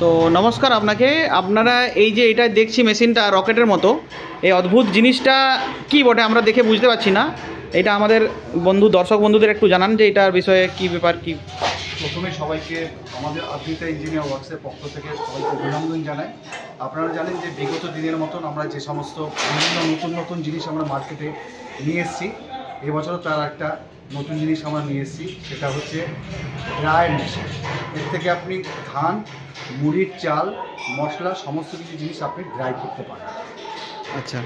তো নমস্কার আপনাকে। আপনারা এই যে এটা দেখছি মেশিনটা রকেটের মতো, এই অদ্ভুত জিনিসটা কি বটে আমরা দেখে বুঝতে পারছি না। এটা আমাদের দর্শক বন্ধুদের একটু জানান যে এটার বিষয়ে কি ব্যাপার কি। প্রথমে সবাইকে আমাদের আদ্রিতা ইঞ্জিনিয়ার ওয়ার্কসের পক্ষ থেকে সবাইকে অভিনন্দন জানাই। আপনারা জানেন যে বিগত দিনের মতন আমরা যে সমস্ত বিভিন্ন নতুন নতুন জিনিস আমরা মার্কেটে নিয়ে এসেছি, এবছরও তার একটা নতুন জিনিস আমরা নিয়ে এসেছি, সেটা হচ্ছে ড্রায়ার মেশিন। এর থেকে আপনি ধান, মুড়ির চাল, মশলা সমস্ত কিছু জিনিস আপনি ড্রাই করতে পারেন। আচ্ছা,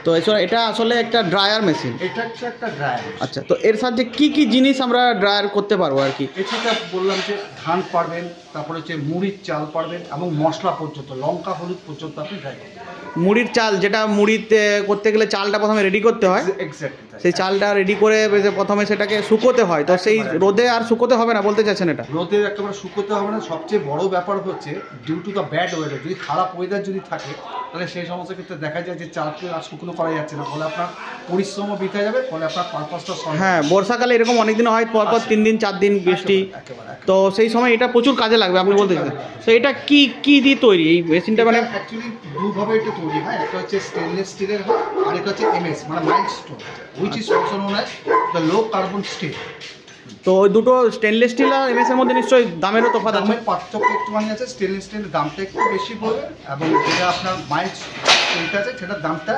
তো এটা আসলে একটা ড্রায়ার মেশিন। এটা হচ্ছে একটা ড্রায়ার। আচ্ছা, তো এর সাহায্যে কি কি জিনিস আমরা ড্রায়ার করতে পারবো আর কি? এছাড়া বললাম যে ধান পারবেন, তারপরে হচ্ছে মুড়ির চাল পারবেন এবং মশলা পর্যন্ত, লঙ্কা হলুদ পর্যন্ত আপনি ড্রাই করতে পারবেন। মুড়ির চাল, যেটা মুড়িতে করতে গেলে চালটা প্রথমে রেডি করতে হয়, এক্স্যাক্টলি সেই চালটা রেডি করে প্রথমে সেটাকে শুকোতে হয়। তো সেই রোদে আর শুকোতে হবে না বলতে চাচ্ছেন? এটা রোদে একেবারে শুকোতে হবে না। সবচেয়ে বড় ব্যাপার হচ্ছে due to the bad weather, যদি খারাপ ওয়েদার যদি থাকে তাহলে সেই সমস্ত ক্ষেত্রে দেখা যায় যে চালকে আর শুকনো করা যাচ্ছে না, ফলে আপনার পরিশ্রমও বৃথা যাবে, ফলে আপনার পারপাসটা সলভ। হ্যাঁ, বর্ষাকালে এরকম অনেকদিন হয় পরপর 3 দিন 4 দিন বৃষ্টি, তো সেই সময় এটা প্রচুর কাজে লাগবে আপনি বলতে চাচ্ছেন। তো এটা কি কি দিয়ে তৈরি এই মেশিনটা? মানে অ্যাকচুয়ালি দুভাবে এটা তৈরি হয়, একটা হচ্ছে স্টেনলেস স্টিলের হয় আর একটা হচ্ছে এমএস মানে mild stone, which is also known as the low carbon still. তো ওই দুটো স্টেনলেস স্টিল আর এমএস এর মধ্যে নিশ্চয়ই দামেরও তফাৎ আছে? দামের পার্থক্য একটুখানি আছে। স্টেনলেস স্টিলের দামটা একটু বেশি পড়বে এবং যেটা আপনার মাইল্ড স্টিলটা আছে সেটার দামটা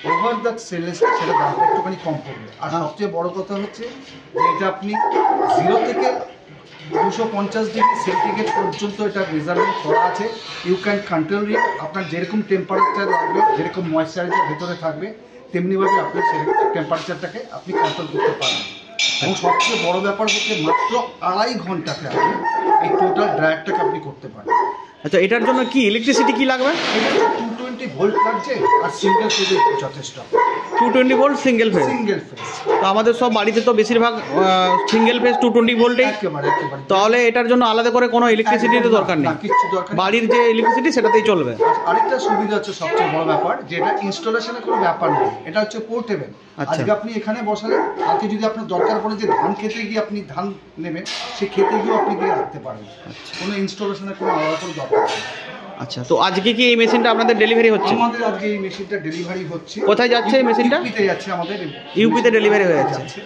ওভার দ্য স্টেনলেস স্টিল, সেটার দামটা একটুখানি কম পড়বে। আর সবচেয়ে বড় কথা হচ্ছে যে এটা আপনি 0 থেকে 250 ডিগ্রি সেন্টিগ্রেড পর্যন্ত এটা মেজারমেন্ট করা আছে। You can control it. আপনার যেরকম টেম্পারেচার লাগবে, যেরকম ময়েশ্চারাইজার ভেতরে থাকবে, তেমনিভাবে আপনি সেই টেম্পারেচারটাকে আপনি কন্ট্রোল করতে পারবেন। এবং সবচেয়ে বড় ব্যাপার হচ্ছে মাত্র 2.5 ঘন্টাতে আপনি এই টোটাল ড্রায়ারটাকে আপনি করতে পারেন। আচ্ছা, এটার জন্য কি ইলেকট্রিসিটি কি লাগবে? এটা 220 ভোল্ট লাগছে আর সিঙ্গেল ফেজে যথেষ্ট। 220 volt single phase? Single phase. তো আমাদের সব বাড়িতে তো বেশিরভাগ সিঙ্গেল ফেজ 220 ভোল্টে। একেবারে। তাহলে এটার জন্য আলাদা করে কোনো ইলেকট্রিসিটির দরকার নেই, কিছু দরকার। বাড়ির যে ইলেকট্রিসিটি সেটাতেই চলবে। আরেকটা সুবিধা হচ্ছে সবচেয়ে বড় ব্যাপার, যেটা ইনস্টলেশনের কোনো ব্যাপার নেই, এটা হচ্ছে পোর্টেবল। আজকে আপনি এখানে বসালেন, কালকে যদি আপনার দরকার পড়ে যে ধান খেতে গিয়ে আপনি ধান নেবেন, সে খেতে গিয়েও আপনি গিয়ে রাখতে পারবেন। কোনো ইনস্টলেশনের কোনো আলাদা কোনো দরকার নেই। আচ্ছা, তো আজকে কি এই মেশিনটা আপনাদের ডেলিভারি হচ্ছে? আমাদের আজকে এই মেশিনটা ডেলিভারি হচ্ছে। কোথায় যাচ্ছে এই মেশিনটা? ইউপিতে যাচ্ছে আমাদের। ইউপিতে ডেলিভারি হয়ে যাচ্ছে।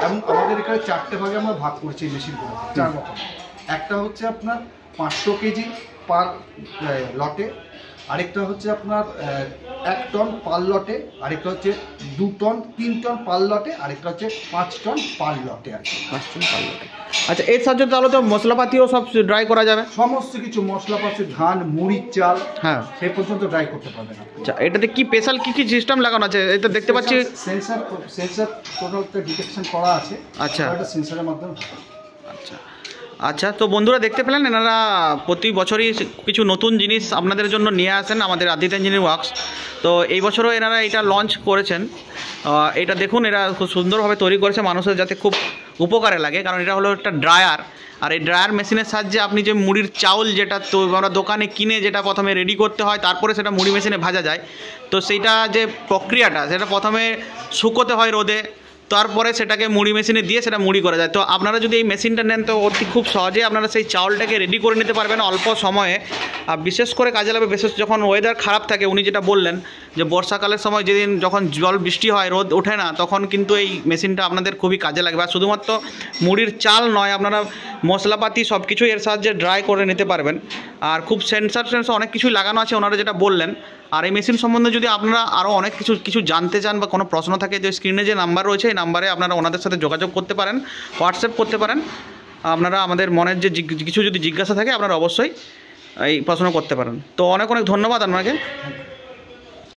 এবং আমাদের এখানে 4টে ভাগে আমরা ভাগ করছি এই মেশিনগুলো, 4 রকম। একটা হচ্ছে আপনার 500 কেজি পার লটে, আরেকটা হচ্ছে আপনার 1 টন পার লটে, আরেকটা হচ্ছে 2 টন 3 টন পার লটে, আরেকটা হচ্ছে 5 টন পার লটে আর কি। 5 টন পার লটে। আচ্ছা, এর সাহায্যে তাহলে তো মশলাপাতিও সব ড্রাই করা যাবে? সমস্ত কিছু মশলাপাতি, ধান, মুড়ির চাল, হ্যাঁ, সেই পর্যন্ত ড্রাই করতে পারবেন। আচ্ছা, এটাতে কি স্পেশাল কি কি সিস্টেম লাগানো আছে? এটা দেখতে পাচ্ছি সেন্সর টোটালটা ডিটেকশন করা আছে। আচ্ছা, এটা সেন্সরের মাধ্যমে। আচ্ছা আচ্ছা, তো বন্ধুরা দেখতে পেলেন, এনারা প্রতি বছরই কিছু নতুন জিনিস আপনাদের জন্য নিয়ে আসেন আমাদের আদ্রিতা ইঞ্জিনিয়ারিং ওয়ার্কস। তো এই বছরও এনারা এটা লঞ্চ করেছেন। এটা দেখুন, এরা খুব সুন্দরভাবে তৈরি করেছে মানুষের যাতে খুব উপকারে লাগে, কারণ এটা হলো একটা ড্রায়ার। আর এই ড্রায়ার মেশিনের সাহায্যে আপনি যে মুড়ির চাউল, যেটা তো আমরা দোকানে কিনে যেটা প্রথমে রেডি করতে হয়, তারপরে সেটা মুড়ি মেশিনে ভাজা যায়, তো সেইটা যে প্রক্রিয়াটা, সেটা প্রথমে শুকোতে হয় রোদে, তারপরে সেটাকে মুড়ি মেশিনে দিয়ে সেটা মুড়ি করা যায়। তো আপনারা যদি এই মেশিনটা নেন তো অতি খুব সহজে আপনারা সেই চাউলটাকে রেডি করে নিতে পারবেন অল্প সময়ে। আর বিশেষ করে কাজে লাগবে বিশেষ যখন ওয়েদার খারাপ থাকে। উনি যেটা বললেন যে বর্ষাকালের সময় যেদিন যখন জল বৃষ্টি হয়, রোদ ওঠে না, তখন কিন্তু এই মেশিনটা আপনাদের খুবই কাজে লাগবে। আর শুধুমাত্র মুড়ির চাল নয়, আপনারা মশলাপাতি সব কিছু এর সাহায্যে ড্রাই করে নিতে পারবেন। আর খুব সেন্সর অনেক কিছুই লাগানো আছে ওনারা যেটা বললেন। আর এই মেশিন সম্বন্ধে যদি আপনারা আরও অনেক কিছু জানতে চান বা কোনো প্রশ্ন থাকে, যে স্ক্রিনে যে নাম্বার রয়েছে এই নাম্বারে আপনারা ওনাদের সাথে যোগাযোগ করতে পারেন, হোয়াটসঅ্যাপ করতে পারেন। আপনারা আমাদের মনের যে কিছু যদি জিজ্ঞাসা থাকে আপনারা অবশ্যই এই প্রশ্ন করতে পারেন। তো অনেক অনেক ধন্যবাদ আপনাকে।